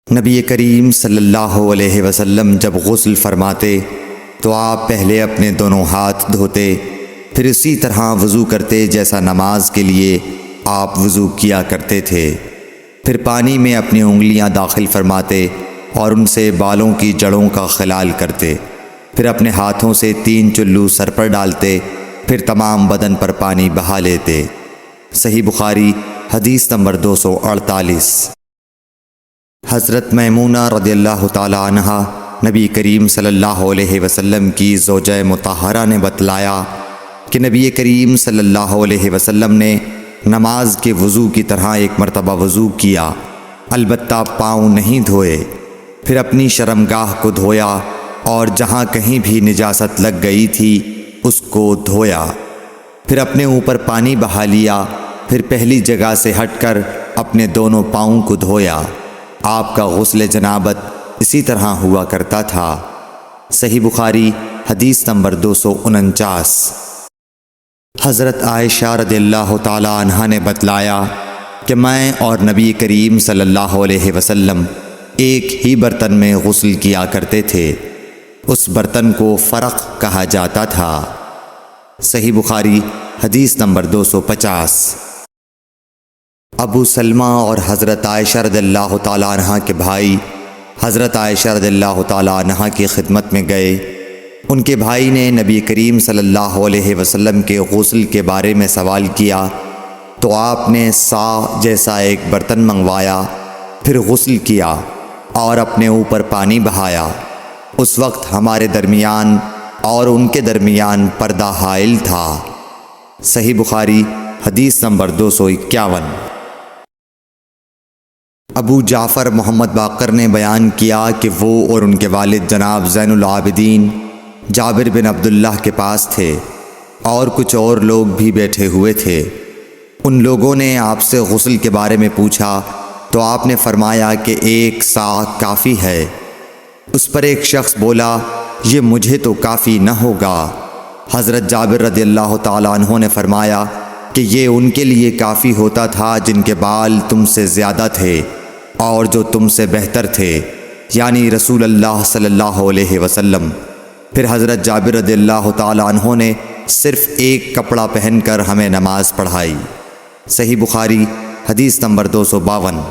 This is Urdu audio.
نبی کریم صلی اللہ علیہ وسلم جب غسل فرماتے تو آپ پہلے اپنے دونوں ہاتھ دھوتے، پھر اسی طرح وضو کرتے جیسا نماز کے لیے آپ وضو کیا کرتے تھے۔ پھر پانی میں اپنی انگلیاں داخل فرماتے اور ان سے بالوں کی جڑوں کا خلال کرتے، پھر اپنے ہاتھوں سے 3 چلو سر پر ڈالتے، پھر تمام بدن پر پانی بہا لیتے۔ صحیح بخاری حدیث نمبر 248۔ حضرت میمونہ رضی اللہ تعالی عنہا نبی کریم صلی اللہ علیہ وسلم کی زوجہ مطہرہ نے بتلایا کہ نبی کریم صلی اللہ علیہ وسلم نے نماز کے وضو کی طرح ایک مرتبہ وضو کیا، البتہ پاؤں نہیں دھوئے، پھر اپنی شرمگاہ کو دھویا اور جہاں کہیں بھی نجاست لگ گئی تھی اس کو دھویا، پھر اپنے اوپر پانی بہا لیا، پھر پہلی جگہ سے ہٹ کر اپنے دونوں پاؤں کو دھویا۔ آپ کا غسل جنابت اسی طرح ہوا کرتا تھا۔ صحیح بخاری حدیث نمبر 249۔ حضرت عائشہ رضی اللہ تعالی عنہا نے بتلایا کہ میں اور نبی کریم صلی اللہ علیہ وسلم ایک ہی برتن میں غسل کیا کرتے تھے، اس برتن کو فرق کہا جاتا تھا۔ صحیح بخاری حدیث نمبر 250۔ ابو سلمہ اور حضرت عائشہ رضی اللہ تعالیٰ عنہ کے بھائی حضرت عائشہ رضی اللہ تعالیٰ عنہ کی خدمت میں گئے۔ ان کے بھائی نے نبی کریم صلی اللہ علیہ وسلم کے غسل کے بارے میں سوال کیا تو آپ نے سا جیسا ایک برتن منگوایا، پھر غسل کیا اور اپنے اوپر پانی بہایا۔ اس وقت ہمارے درمیان اور ان کے درمیان پردہ حائل تھا۔ صحیح بخاری حدیث نمبر 251۔ ابو جعفر محمد باقر نے بیان کیا کہ وہ اور ان کے والد جناب زین العابدین جابر بن عبداللہ کے پاس تھے اور کچھ اور لوگ بھی بیٹھے ہوئے تھے۔ ان لوگوں نے آپ سے غسل کے بارے میں پوچھا تو آپ نے فرمایا کہ 1 سا کافی ہے۔ اس پر ایک شخص بولا، یہ مجھے تو کافی نہ ہوگا۔ حضرت جابر رضی اللہ تعالیٰ عنہ نے فرمایا کہ یہ ان کے لیے کافی ہوتا تھا جن کے بال تم سے زیادہ تھے اور جو تم سے بہتر تھے، یعنی رسول اللہ صلی اللہ علیہ وسلم۔ پھر حضرت جابر رضی اللہ تعالیٰ عنہ نے صرف ایک کپڑا پہن کر ہمیں نماز پڑھائی۔ صحیح بخاری حدیث نمبر 252۔